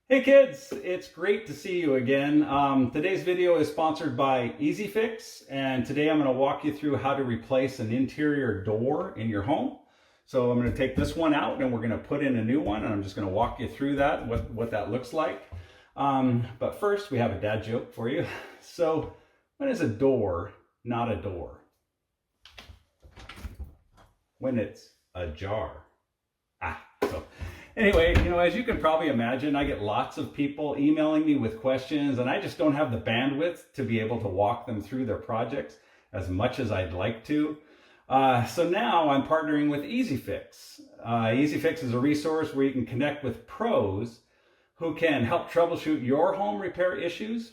Hey kids, it's great to see you again. Today's video is sponsored by EasyFix, and today I'm going to walk you through how to replace an interior door in your home. So I'm going to take this one out and we're going to put in a new one, and I'm just going to walk you through that, what that looks like. But first, we have a dad joke for you. So when is a door not a door? When it's ajar. Anyway, as you can probably imagine, I get lots of people emailing me with questions, and I just don't have the bandwidth to be able to walk them through their projects as much as I'd like to. So now I'm partnering with EasyFix. EasyFix is a resource where you can connect with pros who can help troubleshoot your home repair issues.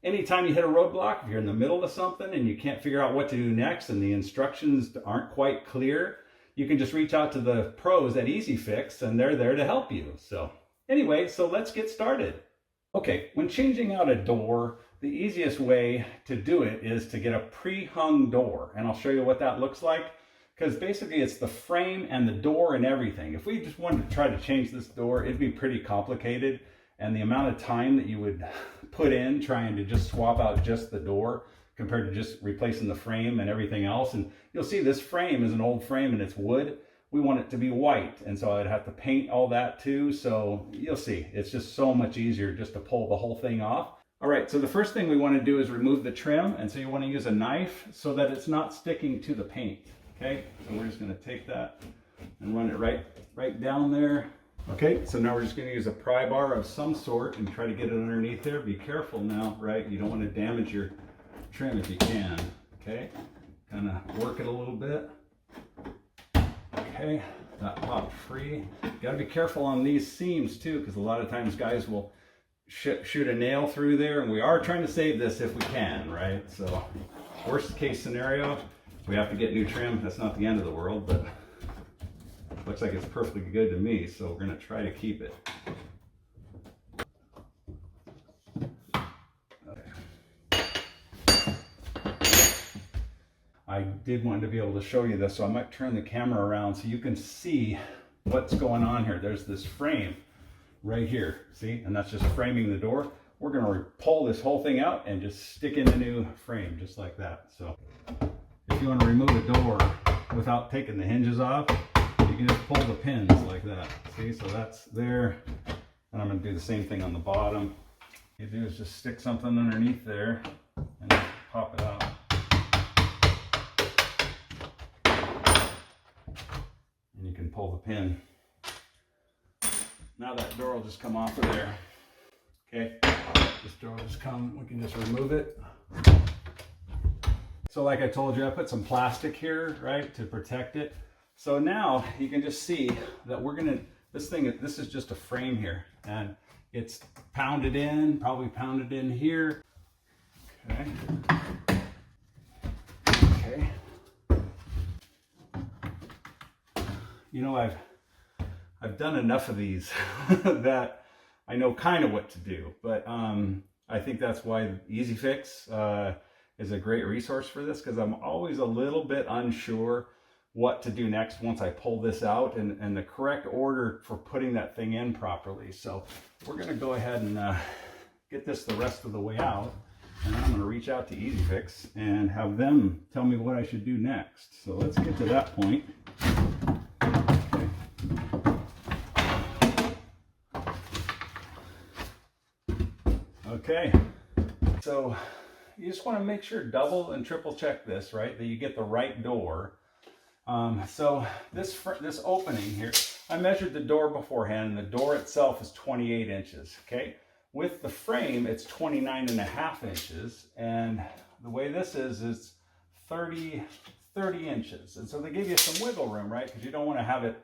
Anytime you hit a roadblock, if you're in the middle of something and you can't figure out what to do next and the instructions aren't quite clear, you can just reach out to the pros at EasyFix and they're there to help you. So anyway, so let's get started. Okay, when changing out a door, the easiest way to do it is to get a pre-hung door. And I'll show you what that looks like, because basically it's the frame and the door and everything. If we just wanted to try to change this door, it'd be pretty complicated. And the amount of time that you would put in trying to just swap out just the door compared to just replacing the frame and everything else. And you'll see this frame is an old frame and it's wood. We want it to be white, and so I'd have to paint all that too. So you'll see, it's just so much easier just to pull the whole thing off. All right, so the first thing we want to do is remove the trim, and so you want to use a knife so that it's not sticking to the paint. Okay, so we're just going to take that and run it right down there. Okay, so now we're just going to use a pry bar of some sort and try to get it underneath there. Be careful now, right? You don't want to damage your trim if you can. Okay, kind of work it a little bit. Okay, that popped free. Got to be careful on these seams too, because a lot of times guys will shoot a nail through there, and we are trying to save this if we can, right? So worst case scenario, we have to get new trim. That's not the end of the world, but looks like it's perfectly good to me, so we're going to try to keep it. I did want to be able to show you this, so I might turn the camera around so you can see what's going on here. There's this frame right here, see? And that's just framing the door. We're going to pull this whole thing out and just stick in the new frame, just like that. So if you want to remove a door without taking the hinges off, you can just pull the pins like that. See, so that's there. And I'm going to do the same thing on the bottom. What you do is just stick something underneath there and just pop it out. And you can pull the pin. Now that door will just come off of there. Okay, this door will just come, we can just remove it. So like I told you, I put some plastic here, right, to protect it. So now you can just see that we're gonna, this is just a frame here, and it's pounded in, probably pounded in here. Okay. Okay. I've done enough of these that I know kind of what to do, but I think that's why EasyFix is a great resource for this, because I'm always a little bit unsure what to do next once I pull this out and the correct order for putting that thing in properly. So we're going to go ahead and get this the rest of the way out, and I'm going to reach out to EasyFix and have them tell me what I should do next. So let's get to that point. Okay, so you just want to make sure, double and triple check this, right, that you get the right door. So this opening here, I measured the door beforehand, and the door itself is 28 inches, okay? With the frame, it's 29.5 inches, and the way this is 30 inches. And so they give you some wiggle room, right? Because you don't want to have it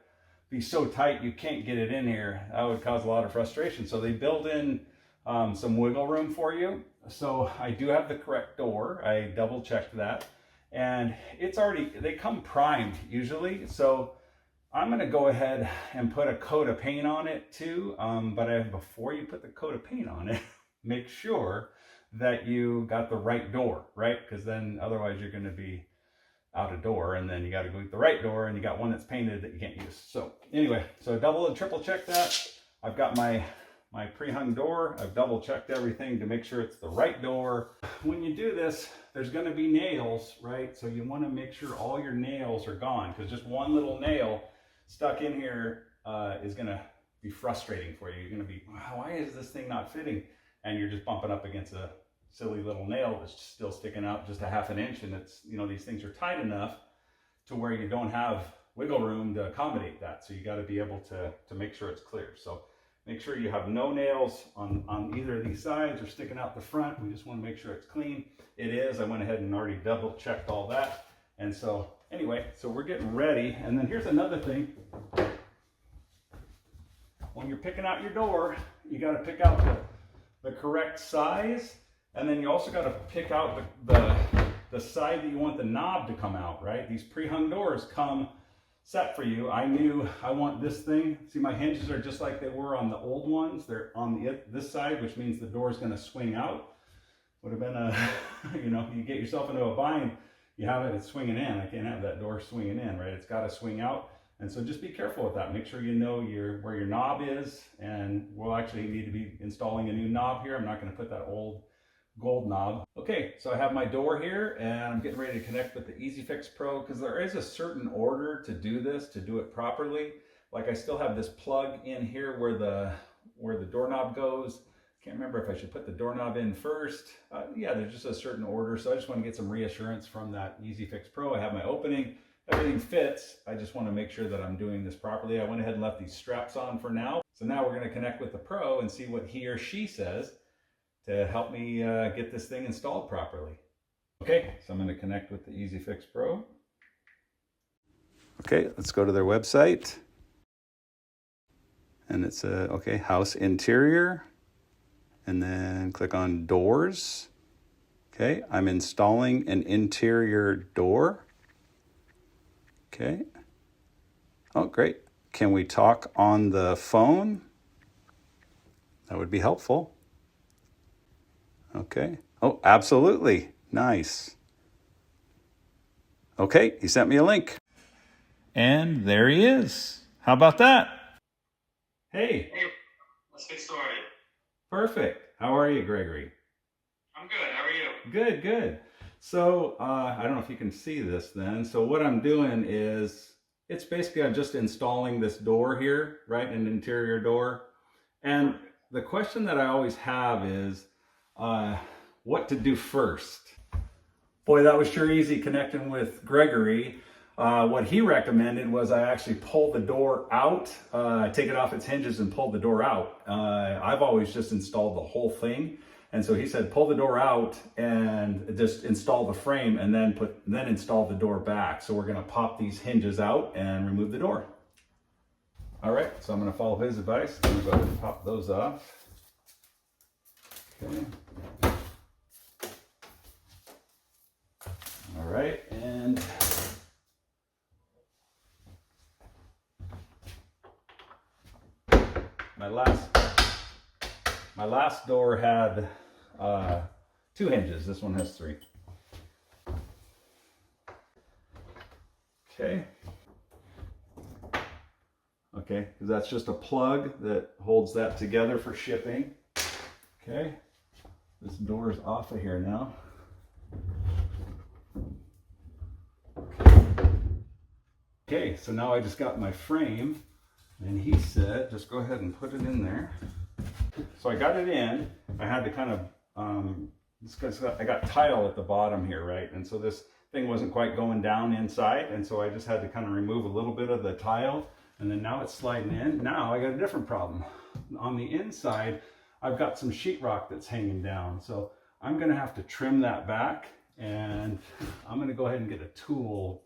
be so tight you can't get it in here. That would cause a lot of frustration. So they build in some wiggle room for you. So I do have the correct door. I double checked that, and it's already, they come primed usually. So I'm going to go ahead and put a coat of paint on it too. But before you put the coat of paint on it, make sure that you got the right door, right? Because then otherwise you're going to be out a door, and then you got to go get the right door, and you got one that's painted that you can't use. So anyway, so double and triple check that. I've got my my pre-hung door. I've double checked everything to make sure it's the right door. When you do this, there's going to be nails, right? So you want to make sure all your nails are gone, because just one little nail stuck in here is going to be frustrating for you. You're going to be, wow, why is this thing not fitting? And you're just bumping up against a silly little nail that's still sticking out just a ½ inch. And it's, you know, these things are tight enough to where you don't have wiggle room to accommodate that. So you got to be able to make sure it's clear. So make sure you have no nails on either of these sides or sticking out the front. We just want to make sure it's clean. It is. I went ahead and already double checked all that. And so anyway, so we're getting ready. And then here's another thing. When you're picking out your door, you got to pick out the correct size. And then you also got to pick out the side that you want the knob to come out, right? These pre-hung doors come set for you. I knew I want this thing. See, my hinges are just like they were on the old ones. They're on this side, which means the door is going to swing out. Would have been a, you know, you get yourself into a bind, you have it, it's swinging in. I can't have that door swinging in, right? It's got to swing out. And so just be careful with that. Make sure you know where your knob is. And we'll actually need to be installing a new knob here. I'm not going to put that old gold knob. Okay, so I have my door here and I'm getting ready to connect with the EasyFix Pro, because there is a certain order to do this, to do it properly. Like I still have this plug in here where the doorknob goes. Can't remember if I should put the doorknob in first. Yeah, there's just a certain order. So I just want to get some reassurance from that EasyFix Pro. I have my opening, everything fits. I just want to make sure that I'm doing this properly. I went ahead and left these straps on for now. So now we're going to connect with the Pro and see what he or she says to help me get this thing installed properly. Okay, so I'm going to connect with the EasyFix Pro. Okay, let's go to their website. And it's okay, house interior. And then click on doors. Okay, I'm installing an interior door. Okay. Oh, great. Can we talk on the phone? That would be helpful. Okay. Oh, absolutely. Nice. Okay, he sent me a link. And there he is. How about that? Hey. Hey, let's get started. Perfect. How are you, Gregory? I'm good. How are you? Good, good. So, I don't know if you can see this then. So what I'm doing is, it's basically I'm just installing this door here, right? An interior door. And the question that I always have is, what to do first. Boy, that was sure easy connecting with Gregory. What he recommended was I actually pull the door out, take it off its hinges and pull the door out. I've always just installed the whole thing. And so he said, pull the door out and just install the frame and then install the door back. So we're going to pop these hinges out and remove the door. All right, so I'm going to follow his advice. I'm going to go ahead and pop those off. Okay. All right, and my last door had 2 hinges. This one has 3. Okay. Okay, because that's just a plug that holds that together for shipping. Okay, this door is off of here now. Okay, so now I just got my frame, and he said, just go ahead and put it in there. So I got it in. I had to kind of, I got tile at the bottom here, right? And so this thing wasn't quite going down inside, and so I just had to kind of remove a little bit of the tile, and then now it's sliding in. Now I got a different problem. On the inside, I've got some sheetrock that's hanging down, so I'm gonna have to trim that back, and I'm gonna go ahead and get a tool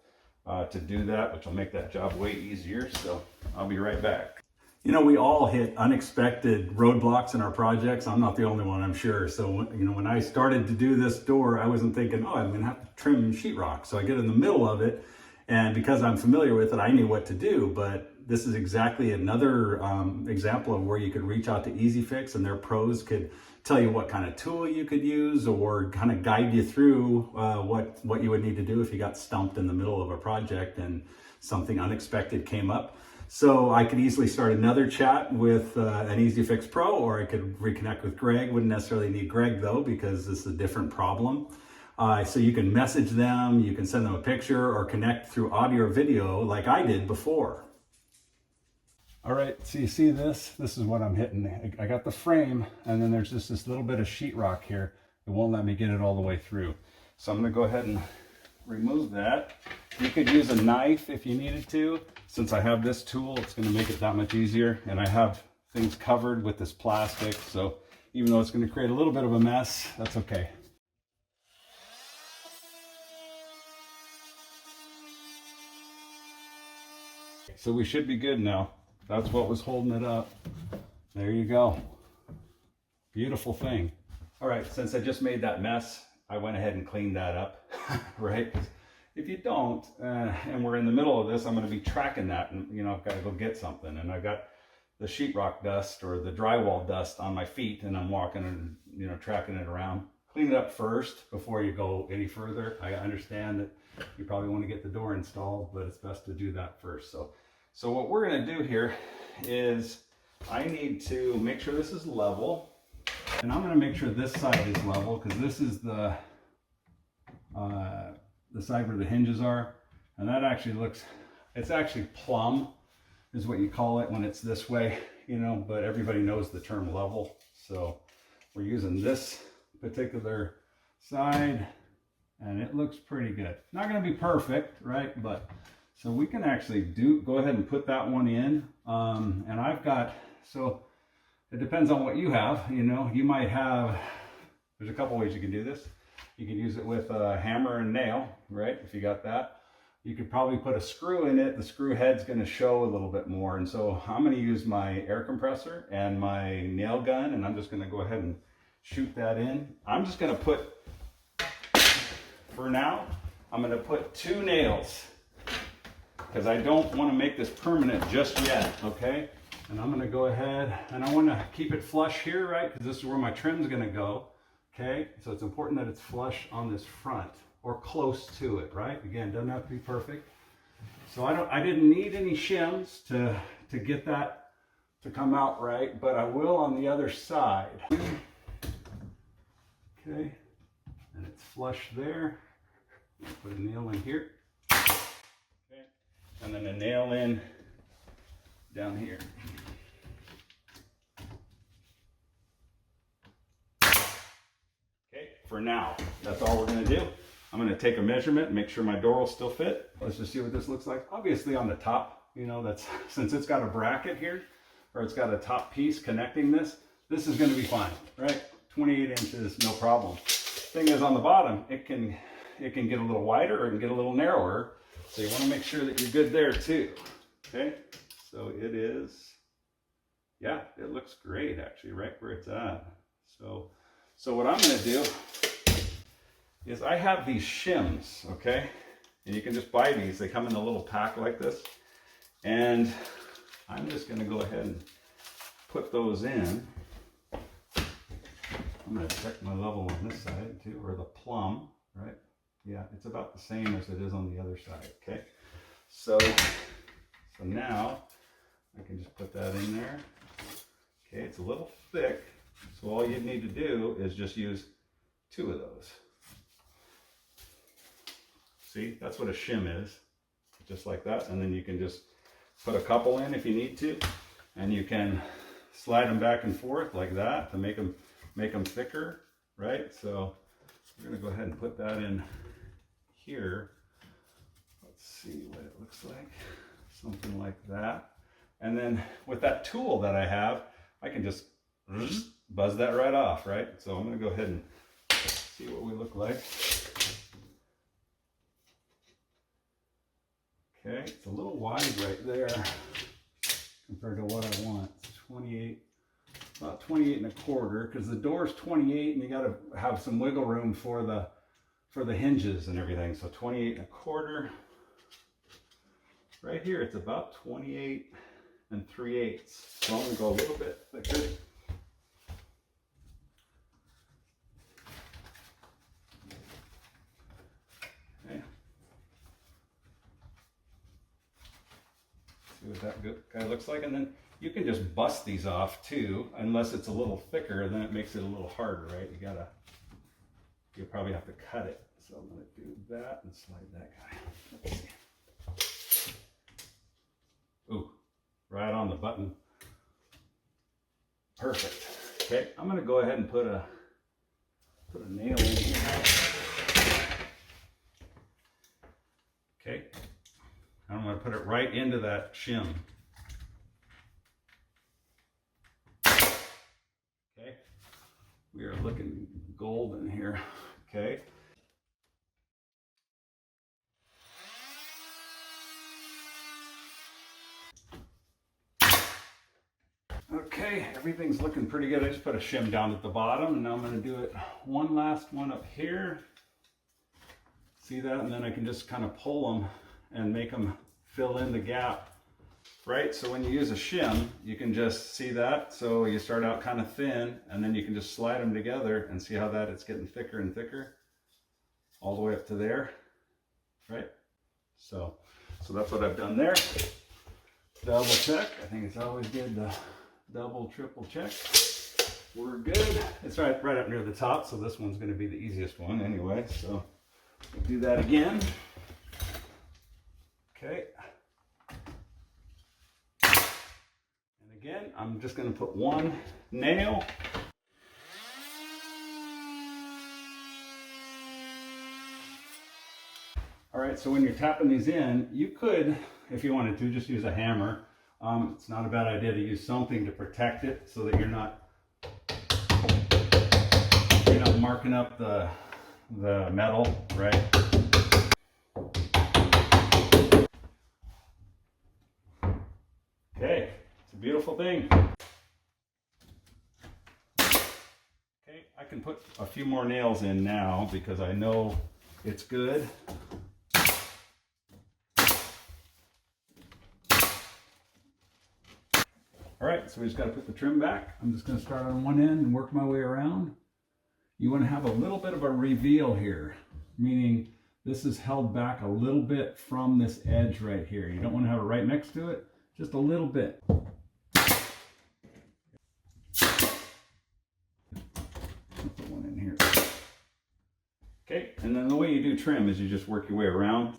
to do that, which will make that job way easier. So I'll be right back. You know, we all hit unexpected roadblocks in our projects. I'm not the only one, I'm sure. So, you know, when I started to do this door, I wasn't thinking, oh, I'm going to have to trim sheetrock. So I get in the middle of it, and because I'm familiar with it, I knew what to do. But this is exactly another example of where you could reach out to EasyFix, and their pros could tell you what kind of tool you could use, or kind of guide you through what you would need to do if you got stumped in the middle of a project and something unexpected came up. So I could easily start another chat with an Easy Fix Pro, or I could reconnect with Greg. Wouldn't necessarily need Greg though, because this is a different problem. So you can message them, you can send them a picture, or connect through audio or video like I did before. All right, so you see this? This is what I'm hitting. I got the frame, and then there's just this little bit of sheetrock here. It won't let me get it all the way through. So I'm gonna go ahead and remove that. You could use a knife if you needed to. Since I have this tool, it's gonna make it that much easier. And I have things covered with this plastic, so even though it's gonna create a little bit of a mess, that's okay. So we should be good now. That's what was holding it up. There you go. Beautiful thing. All right, since I just made that mess, I went ahead and cleaned that up, right? If you don't, and we're in the middle of this, I'm gonna be tracking that, and I've gotta go get something. And I've got the sheetrock dust or the drywall dust on my feet, and I'm walking and, tracking it around. Clean it up first before you go any further. I understand that you probably wanna get the door installed, but it's best to do that first. So what we're gonna do here is I need to make sure this is level. And I'm going to make sure this side is level, because this is the side where the hinges are. And that actually it's actually plumb is what you call it when it's this way, but everybody knows the term level. So we're using this particular side, and it looks pretty good. Not going to be perfect, right? But so we can actually go ahead and put that one in. And I've got, so it depends on what you have, you might have, there's a couple ways you can do this. You can use it with a hammer and nail, right? If you got that. You could probably put a screw in it. The screw head's gonna show a little bit more. And so I'm gonna use my air compressor and my nail gun, and I'm just gonna go ahead and shoot that in. I'm just gonna put, for now, I'm gonna put 2 nails, because I don't wanna make this permanent just yet, okay? And I'm gonna go ahead, and I wanna keep it flush here, right? Because this is where my trim's gonna go, okay? So it's important that it's flush on this front, or close to it, right? Again, doesn't have to be perfect. So I didn't need any shims to get that to come out right, but I will on the other side. Okay, and it's flush there. Put a nail in here. Okay, and then a nail in down here. Okay, for now, that's all we're gonna do. I'm gonna take a measurement and make sure my door will still fit. Let's just see what this looks like. Obviously on the top, that's, since it's got a bracket here, or it's got a top piece connecting this is gonna be fine, right? 28 inches, no problem. Thing is, on the bottom, it can get a little wider or it can get a little narrower. So you wanna make sure that you're good there too, okay? So it is, yeah, it looks great actually, right where it's at. So what I'm gonna do is I have these shims, okay? And you can just buy these. They come in a little pack like this. And I'm just gonna go ahead and put those in. I'm gonna check my level on this side too, or the plumb, right? Yeah, it's about the same as it is on the other side, okay? So now I can just put that in there. Okay, it's a little thick, so all you need to do is just use 2 of those. See, that's what a shim is, just like that. And then you can just put a couple in if you need to, and you can slide them back and forth like that to make them thicker, right? So we're gonna go ahead and put that in here. Let's see what it looks like, something like that. And then with that tool that I have, I can just buzz that right off, right? So I'm gonna go ahead and see what we look like. Okay, it's a little wide right there compared to what I want. It's 28, about 28 and a quarter, because the door's 28 and you gotta have some wiggle room for the hinges and everything. So 28 and a quarter. Right here, it's about 28 and 3/8. So I'm gonna go a little bit thicker. Okay. See what that guy looks like. And then you can just bust these off too, unless it's a little thicker, then it makes it a little harder, right? You'll probably have to cut it. So I'm gonna do that and slide that guy. Let's see. Ooh, right on the button. Perfect. Okay, I'm gonna go ahead and put a nail in here. Okay, and I'm gonna put it right into that shim. Okay, we are looking golden here. Okay. Okay, everything's looking pretty good. I just put a shim down at the bottom, and now I'm going to do it one last one up here. See that? And then I can just kind of pull them and make them fill in the gap, right? So when you use a shim, you can just see that. So you start out kind of thin, and then you can just slide them together and see how that it's getting thicker and thicker all the way up to there, right? So that's what I've done there. Double check. I think it's always good to double, triple check. We're good. It's right up near the top, so this one's going to be the easiest one anyway. So we'll do that again. Okay. And again, I'm just going to put one nail. All right, so when you're tapping these in, you could, if you wanted to, just use a hammer. It's not a bad idea to use something to protect it so that you're not marking up the metal, right? Okay, it's a beautiful thing. Okay, I can put a few more nails in now because I know it's good. All right, so we just got to put the trim back. I'm just going to start on one end and work my way around. You want to have a little bit of a reveal here, meaning this is held back a little bit from this edge right here. You don't want to have it right next to it, just a little bit. Put one in here. Okay, and then the way you do trim is you just work your way around.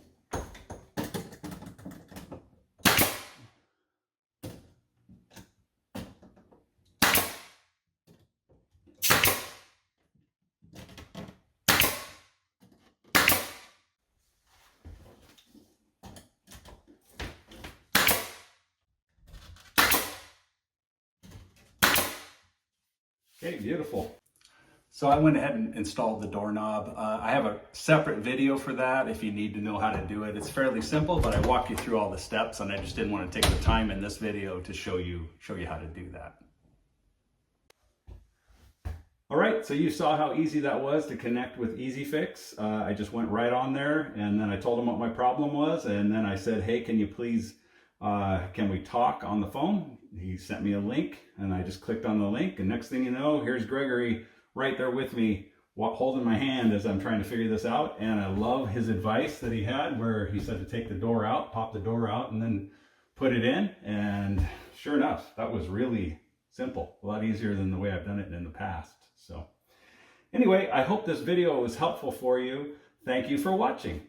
Okay, beautiful. So I went ahead and installed the doorknob. I have a separate video for that if you need to know how to do it. It's fairly simple, but I walk you through all the steps, and I just didn't want to take the time in this video to show you how to do that. All right, so you saw how easy that was to connect with EasyFix. I just went right on there, and then I told him what my problem was, and then I said, hey, can you please, can we talk on the phone? He sent me a link, and I just clicked on the link, and next thing you know, here's Gregory right there with me, holding my hand as I'm trying to figure this out. And I love his advice that he had, where he said to take the door out, pop the door out, and then put it in. And sure enough, that was really simple, a lot easier than the way I've done it in the past. So anyway, I hope this video was helpful for you. Thank you for watching.